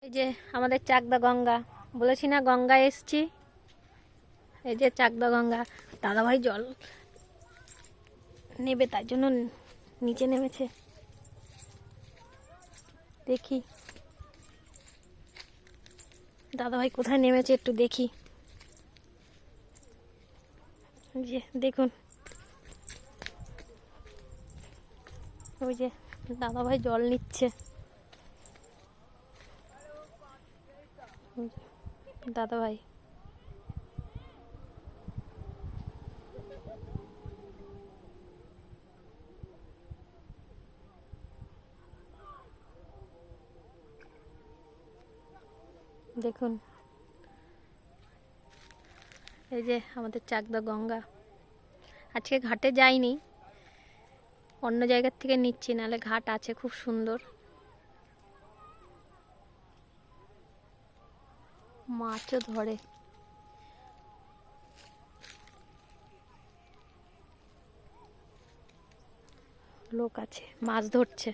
এই যে আমাদের চাকদা গঙ্গা, বলেছি না গঙ্গায় এসছি। এই যে চাকদা গঙ্গা, দাদাভাই জল নেবে তার জন্য নিচে নেমেছে। দেখি দাদাভাই কোথায় নেমেছে, একটু দেখি। এই যে দেখুন, ওই যে দাদাভাই জল নিচ্ছে। দাদাভাই দেখুন, এই যে আমাদের চাকদা গঙ্গা। আজকে ঘাটে যাইনি, অন্য জায়গার থেকে নিচ্ছি, নাহলে ঘাট আছে খুব সুন্দর, মাছও ধরে। লোক আছে, মাছ ধরছে।